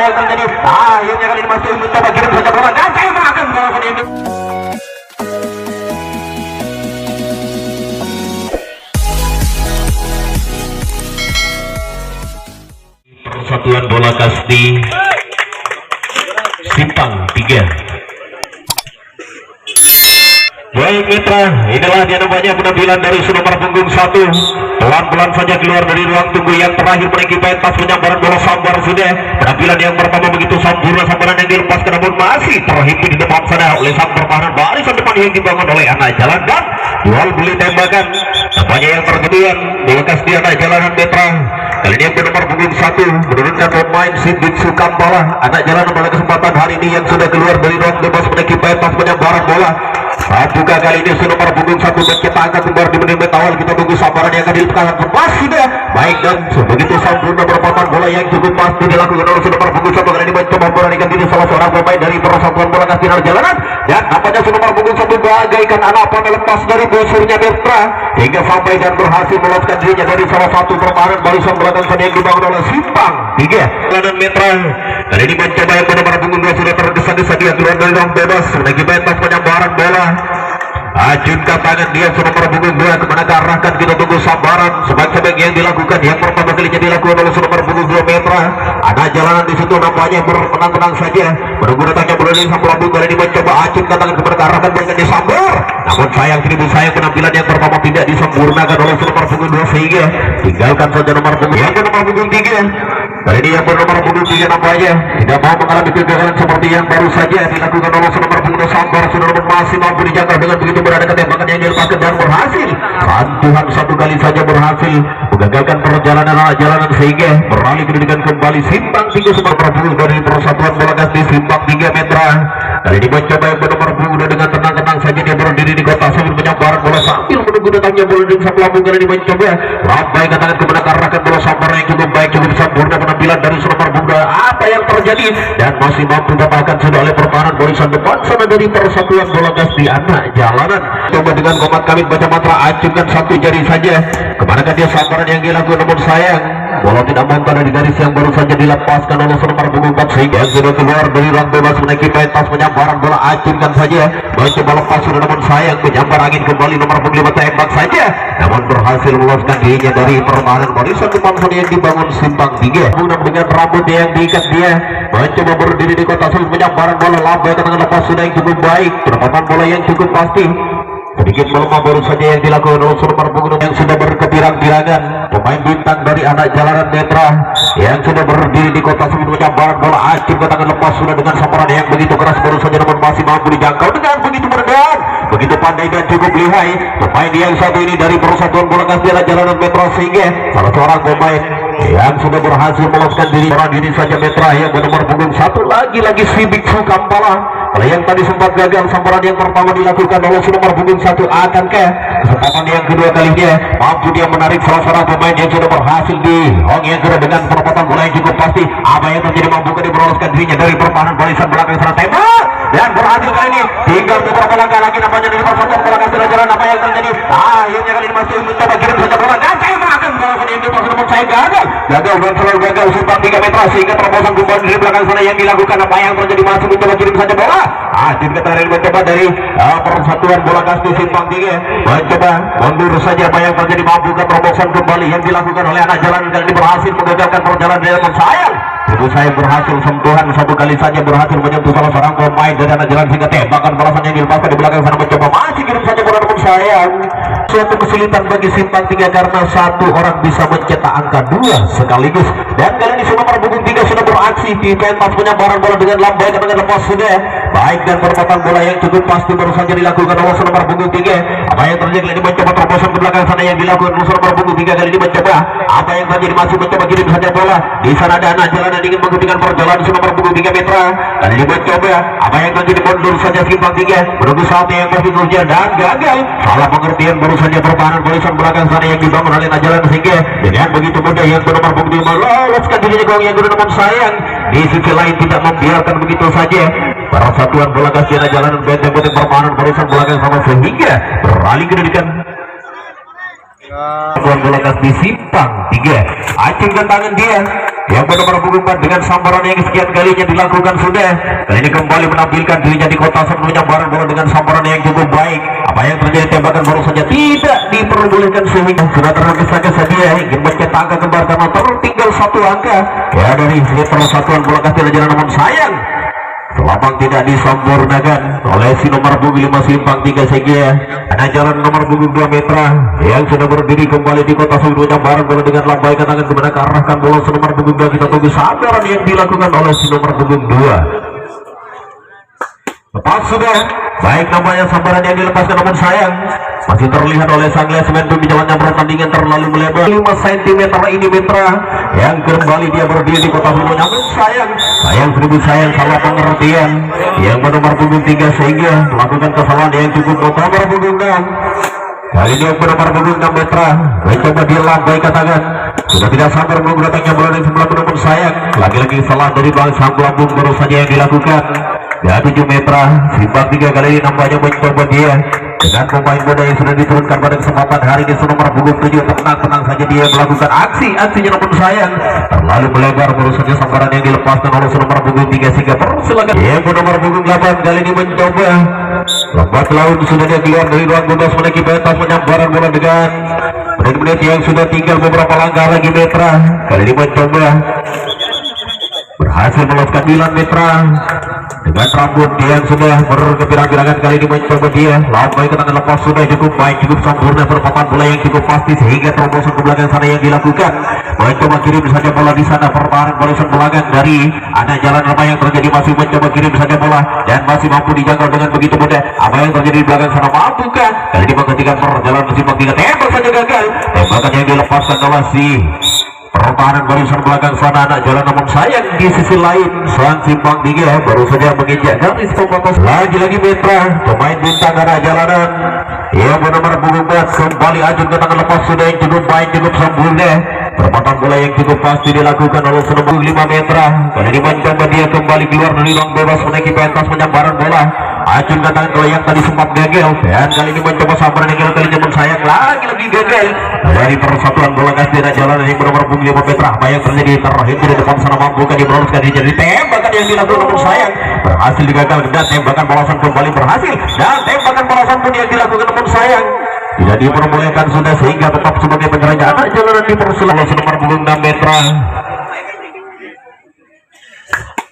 yang terjadi? Akhirnya kali ini masih mencoba kirim saja bola dan saya akan bola ini. Persatuan Bola Kasti Simpang 3. Baik mitra, inilah dia namanya penampilan dari nomor punggung 1. Pelan-pelan saja keluar dari ruang tunggu yang terakhir menaiki pentas penyambaran bola sambar sudah. Penampilan yang pertama begitu sempurna, sambaran yang dilepaskan namun masih terhimpit di depan sana oleh sang pertahanan barisan depan yang dibangun oleh anak jalan dan jual beli tembakan. Nampaknya yang terkeduan bekas di anak jalanan mitra. Kali ini yang nomor punggung 1 menurunkan pemain Sidik Sukambala. Anak jalanan pada kesempatan hari ini yang sudah keluar dari ruang bebas menaiki pentas penyambaran bola. Buka kali ini sudah nomor punggung 1 dan kita akan kembali di menit awal. Kita tunggu sambaran yang akan dilepaskan lepas sudah baik dan begitu sempurna perputaran bola yang cukup pasti dilakukan oleh nomor punggung 1. Kali ini mencoba memberanikan diri salah seorang pemain dari Persatuan Bola Kasti Jalanan dan nampaknya sudah nomor punggung 1 bagaikan anak panah lepas dari busurnya Bertra hingga sampai dan berhasil meloloskan dirinya dari salah satu pertahanan barisan belakang sana yang dibangun oleh Simpang 3 Jalanan Metra. Kali ini mencoba yang nomor punggung 2 sudah tergesa-gesa dia keluar dari ruang bebas menaiki pentas penyambaran bola. Ajunkan tangan dia sudah nomor punggung 2 kemana arahkan, kita tunggu sambaran sebaik-baik yang dilakukan yang pertama kalinya dilakukan oleh nomor punggung 2 Metra. Ada jalanan di situ nampaknya berpenang-penang saja menunggu datangnya bola dari sang pelambung. Kali ini mencoba ajunkan tangan kemana arahkan dengan disambar namun sayang penampilan yang pertama tidak disempurnakan oleh nomor punggung 2 sehingga tinggalkan saja nomor punggung yang nomor punggung 3. Kali ini yang nomor punggung 3 nampaknya tidak mau mengalami kegagalan seperti yang baru saja dilakukan oleh nomor punggung sambar. Sudah masih mampu dijaga dengan begitu berada tembakan yang dilepaskan dan berhasil. Tuhan satu kali saja berhasil menggagalkan perjalanan jalanan sehingga beralih pendidikan kembali Simpang 3 nomor punggung dari Persatuan Bola Kasti Simpang 3 Metra. Kali ini mencoba yang nomor punggung dengan tenang-tenang saja dia berdiri di kota sambil penyambaran bola sambil menunggu datangnya bola dari sang pelambung. Kali ini mencoba ramai katakan kepada arahkan bola sambar yang cukup baik, cukup sempurna penampilan dari nomor punggung. Apa yang terjadi dan masih mampu dapatkan sudah oleh pertahanan barisan depan sana dari Persatuan Bola Kasti anak jalanan. Coba dengan komat kami baca mantra acungkan satu jari saja kemanakah dia sambaran yang dilakukan namun sayang bola tidak mampu dari garis yang baru saja dilepaskan oleh nomor punggung 4 sehingga sudah keluar dari ruang bebas menaiki pentas penyambaran bola. Acungkan saja mencoba lepas sudah namun sayang menyambar angin kembali nomor punggung 5 tembak saja namun berhasil meloloskan dirinya dari pertahanan barisan depan sana yang dibangun Simpang 3. Kemudian dengan rambut yang diikat dia mencoba berdiri di kota sambil menyambaran bola lambai ke tangan lepas sudah yang cukup baik penempatan bola yang cukup pasti. Sedikit melemah baru saja yang dilakukan oleh nomor punggung yang sudah berkepirang-pirangan pemain bintang dari anak jalanan Metra yang sudah berdiri di kota sambil menyambaran bola acung ke tangan lepas sudah dengan sambaran yang begitu keras baru saja namun masih mampu dijangkau dengan begitu meredam begitu pandai dan cukup lihai pemain yang satu ini dari Persatuan Bola Kasti anak jalanan Metra sehingga salah seorang pemain yang sudah berhasil meloloskan diri orang ini saja Metra yang bernomor punggung 1 lagi-lagi Sidik Sukambala. Kalau yang tadi sempat gagal sambaran yang pertama dilakukan oleh nomor punggung 1 akankah kesempatan yang kedua kalinya mampu dia menarik salah seorang pemain yang sudah berhasil di hong yang kedua dengan perempatan bola yang cukup pasti. Apa yang terjadi mampu dia meloloskan dirinya dari pertahanan barisan belakang sana tembak dan berhasil kali ini tinggal beberapa langkah lagi nampaknya dari Persatuan Bola Kasti jalan. Apa yang terjadi? Akhirnya kali ini masih mencoba kirim saja bola dan saya akan bola ini dipas namun saya gagal dan selalu gagal Simpang 3 Metra sehingga terobosan kembali dari belakang sana yang dilakukan. Apa yang terjadi? Masih mencoba kirim saja bola. Tim ketarik mencoba dari Persatuan Bola Kasti Simpang 3 mencoba mundur saja. Apa yang terjadi? Mampu ke terobosan kembali yang dilakukan oleh anak jalan kali ini berhasil menggagalkan perjalanan dengan sayang. Itu saya berhasil sentuhan satu kali saja berhasil menyentuh salah seorang pemain dari anak jalan sehingga tembakan balasan yang dilepaskan di belakang sana mencoba masih kirim saja bola namun sayang. Suatu kesulitan bagi Simpang 3 karena satu orang bisa mencetak angka 2 sekaligus dan kali ini nomor punggung 3 sudah beraksi di pentas penyambaran bola dengan lambai ke tengah lepas sudah baik dan perempatan bola yang cukup pasti baru saja dilakukan oleh nomor punggung 3. Apa yang terjadi? Kali ini mencoba terobosan ke belakang sana yang dilakukan oleh nomor punggung 3. Kali ini mencoba apa yang terjadi? Masih mencoba kirim saja bola di sana ada anak jalanan ingin menghentikan perjalanan nomor punggung 3 Metra. Kali ini mencoba apa yang terjadi? Mundur saja Simpang 3 menunggu saatnya yang masih terjadi dan gagal. Salah pengertian baru saja pertahanan barisan belakang sana yang dibangun oleh anak jalan sehingga dengan begitu mudah yang nomor punggung 5 meloloskan dirinya gol yang namun sayang di sisi lain tidak membiarkan begitu saja Persatuan Bola Kasti anak jalanan benteng pertahanan barisan belakang sama sehingga beralih ke pendidikan Tuan bola di simpang 3, acungkan tangan dia yang benar-benar berubah dengan sambaran yang sekian kalinya dilakukan sudah. Kali ini kembali menampilkan dirinya di kota sebelumnya barang bola dengan sambaran yang cukup baik. Apa yang terjadi, tembakan baru saja tidak diperbolehkan sehingga sudah tergesa-gesa dia ingin mencetak angka kembar karena tertinggal 1 angka ya dari Satuan Bola Kastil Raja, namun sayang Selapang tidak disempurnakan oleh si nomor punggung 5 simpang 3 sehingga ada jalan nomor punggung 2 metra yang sudah berdiri kembali di kota sebelumnya barang bola dengan lambaikan tangan kepada arahkan bola si nomor punggung 2. Kita tunggu sandaran yang dilakukan oleh si nomor punggung 2. Lepas sudah baik namanya sambaran yang dilepaskan, namun sayang masih terlihat oleh sang lesmen di jalannya pertandingan terlalu melebar 5 cm ini metra yang kembali dia berdiri di kota sebelumnya, namun sayang salah pengertian yang bernomor punggung 3 sehingga melakukan kesalahan yang cukup nomor punggung 6. Kali ini yang bernomor punggung 6 metra mencoba dilambaikan tangan, sudah tidak sabar menunggu datangnya bola dari sebelah, namun sayang lagi-lagi salah dari bang sang pelambung baru saja yang dilakukan. Ya 7 metra simpang 3 kali ini nampaknya mencoba dia dengan pemain muda yang sudah diturunkan pada kesempatan hari ini nomor punggung 7. Tenang saja dia melakukan aksinya, namun sayang terlalu melebar baru saja sambaran yang dilepaskan oleh nomor punggung 3 sehingga persilakan yang nomor punggung 8 kali ini mencoba lembat laut sudah dia keluar dari ruang bebas menaiki batas penyambaran bola dengan menit-menit yang sudah tinggal beberapa langkah lagi metra kali ini mencoba berhasil meloloskan 9 metra dengan rambut dia yang sudah berkepirang-pirangan. Kali ini mencoba dia lambai ke tangan lepas sudah cukup baik, cukup sempurna, perpatan bola yang cukup pasti sehingga terobosan ke belakang sana yang dilakukan. Mencoba kirim saja bola di sana, pertahanan barisan belakang dari ada jalan apa yang terjadi, masih mencoba kirim saja bola dan masih mampu dijangkau dengan begitu mudah. Apa yang terjadi di belakang sana, mampukah? Kali ini menghentikan perjalanan simpang 3, tembak saja gagal, tembakan yang dilepaskan oleh si pertahanan barisan belakang sana anak jalan, namun sayang di sisi lain sang simpang 3 baru saja menginjak garis pembatas. Lagi-lagi metra pemain bintang anak jalanan yang bernomor punggung 4 kembali ajun ke tangan lepas sudah yang cukup baik, cukup sempurna, perempatan bola yang cukup pasti dilakukan oleh nomor 5 metra. Kali ini mencoba dia kembali keluar dari ruang bebas menaiki pentas penyambaran bola, acun ke tangan bola yang tadi sempat gagal dan kali ini mencoba sambaran yang kali namun sayang lagi-lagi gagal dari Persatuan Bola Kastil Jalanan yang bernomor punggung 5 metra. Apa yang terjadi terakhir di depan sana, mampukah dia meloloskan diri dari tembakan yang dilakukan, namun sayang berhasil digagalkan dan tembakan balasan kembali berhasil dan tembakan balasan pun yang dilakukan, namun sayang tidak diperbolehkan sudah sehingga tetap sebagai penyerangnya anak jalanan dipersilakan nomor punggung 6 metra.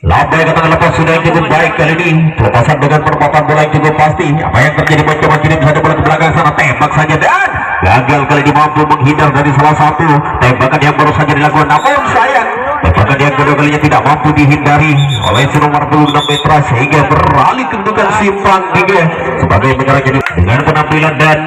Lambai ke tangan lepas sudah yang cukup baik kali ini, pelepasan dengan perempatan bola yang cukup pasti. Apa yang terjadi, mencoba kirim saja bola ke belakang sana, tembak saja dan gagal. Kali ini mampu menghindar dari salah satu tembakan yang baru saja dilakukan, namun sayang tembakan yang kedua kalinya tidak mampu dihindari oleh nomor 6 metra sehingga beralih kedudukan simpang 3 sebagai menyerang dengan penampilan dan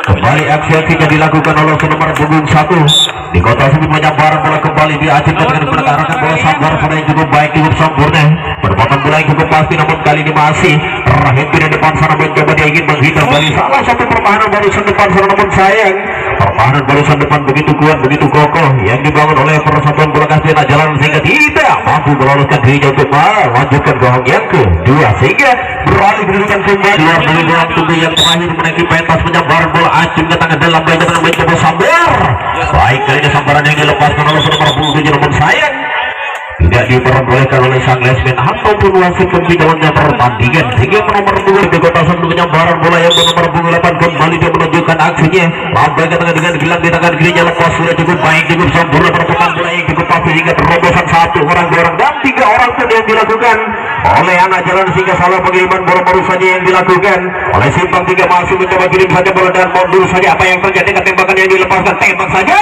kembali aksi-aksinya dilakukan oleh nomor punggung 1 di kota sebelumnya. Barang bola kembali diacungkan dengan penarahkan bola sambar pada yang cukup baik, cukup sempurna, berpotong bola yang cukup pasti, namun kali ini masih terakhir di depan sana mencoba dia ingin menghindar dari salah satu pertahanan barisan depan sana, namun sayang pertahanan barisan depan begitu kuat, begitu kokoh yang dibangun oleh Persatuan Bola Kastil Jalanan sehingga tidak mampu meloloskan dirinya untuk melanjutkan gol yang kedua sehingga beralih kedudukan kembali keluar dari ruang tunggu yang terakhir menaiki pentas penyambaran bola, acun ke tangan dalam baik tangan mencoba sambar baik kali ini sambaran yang dilepaskan oleh nomor punggung 7, namun sayang tidak diperbolehkan oleh sang lesmen ataupun wasit pembidalnya pertandingan sehingga nomor 2 di kota sebelumnya barang bola yang bernomor punggung 8 kembali dia menunjukkan aksinya lambai ke tangan dengan gelang di tangan kirinya, lepas sudah cukup baik, cukup sempurna, perputaran bola yang cukup pasti hingga terobosan 1 orang, 2 orang dan 3 orang pun yang dilakukan oleh anak jalan sehingga salah pengiriman bola baru saja yang dilakukan oleh simpang 3 masih mencoba kirim saja bola dan mundur saja. Apa yang terjadi, tembakan yang dilepaskan, tembak saja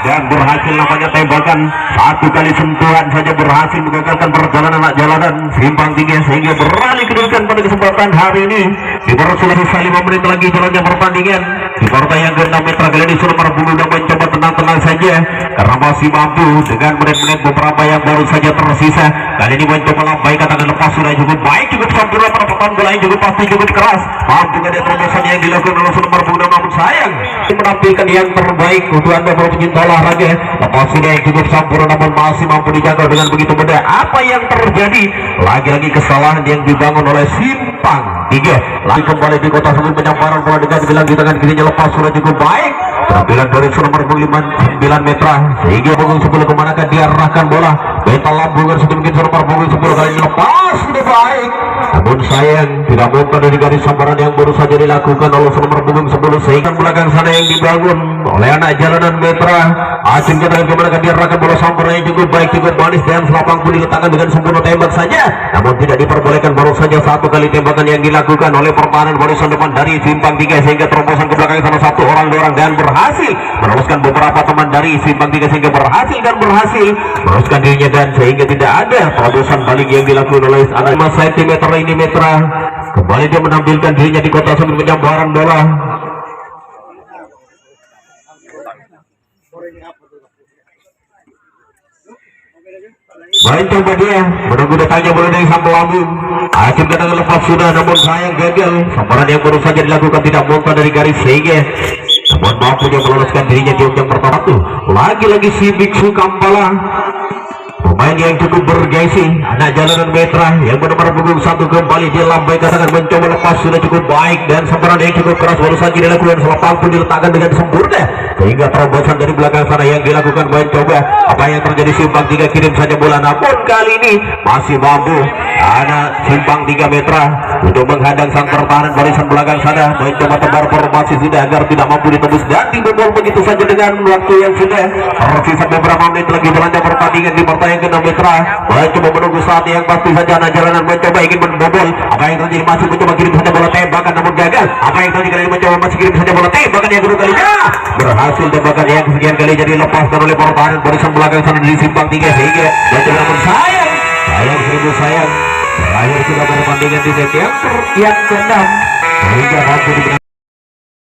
dan berhasil namanya tembakan 1 kali sentuhan saja berhasil menggagalkan perjalanan anak jalanan simpang 3 sehingga beralih kedudukan pada kesempatan hari ini di perselisihan sisa 5 menit lagi jalannya pertandingan di partai yang ke-6 metra. Kali ini nomor punggung mencoba tenang-tenang saja karena masih mampu dengan menit-menit beberapa yang baru saja tersisa. Kali ini mencoba lambai ke tangan lepas sudah cukup baik, cukup sempurna, perputaran bola yang cukup pasti, cukup keras, mampu ada terobosan yang dilakukan oleh nomor punggung, namun sayang menampilkan yang terbaik untuk anda para pecinta olahraga. Lepas sudah yang cukup sempurna namun masih mampu dijangkau dengan begitu mudah. Apa yang terjadi, lagi-lagi kesalahan yang dibangun oleh simpang 3 lagi kembali di kota sebelum penyamparan bola dengan bilang di tangan kirinya lepas sudah cukup baik. Penampilan dari nomor 9 meter sehingga punggung 10 kemanakan diarahkan bola beta lambungan sudah mungkin nomor punggung 10 kali lepas sudah baik, namun sayang tidak muncul dari garis sambaran yang baru saja dilakukan oleh nomor punggung 10 sehingga belakang sana yang dibangun oleh anak jalanan metra. Acung ke tangan kemanakan diarahkan bola sambaran yang cukup baik cukup manis dan selapang pun diletakkan dengan sempurna tembak saja, namun tidak diperbolehkan. Baru saja satu kali tembakan yang dilakukan oleh pertahanan barisan depan dari simpang 3 sehingga terobosan ke belakang sana satu orang dan berhasil meloloskan beberapa teman dari simpang 3 sehingga berhasil meloloskan dirinya dan sehingga tidak ada terobosan balik yang dilakukan oleh anak 5 cm ini metra. Kembali dia menampilkan dirinya di kota sambil penyamparan bola. Baik, coba dia menunggu datangnya bola dari sang pelambung. Acung datang lepas sudah, namun sayang gagal. Sambaran yang baru saja dilakukan tidak muncul dari garis sehingga namun mampu dia meloloskan dirinya di ujung pertama tuh. Lagi-lagi si Biksu Kampala, pemain yang cukup bergengsi, anak jalanan metra yang benar-benar punggung 1 kembali dia lambai katakan mencoba lepas sudah cukup baik dan sambaran yang cukup keras baru saja dilakukan selapang pun diletakkan dengan sempurna sehingga terobosan dari belakang sana yang dilakukan mencoba apa yang terjadi. Simpang 3 kirim saja bola, namun kali ini masih mampu anak simpang 3 metra untuk menghadang sang pertahanan barisan belakang sana mencoba tebar formasi sudah agar tidak mampu ditembus dan dibobol begitu saja dengan waktu yang sudah tersisa beberapa menit lagi berlanjut pertandingan di pertandingan ke metra. Mencoba menunggu saat yang pasti saja anak jalanan mencoba ingin membobol. Apa yang terjadi masih mencoba kirim saja bola tembakan namun gagal. Apa yang terjadi kali ini mencoba masih kirim saja bola tembakan yang kedua kalinya berhasil tembakan yang kesekian kali jadi lepaskan oleh pertahanan barisan belakang sana di simpang 3 sehingga mencoba namun sayang terakhir sudah pertandingan di set yang ke-6 sehingga mampu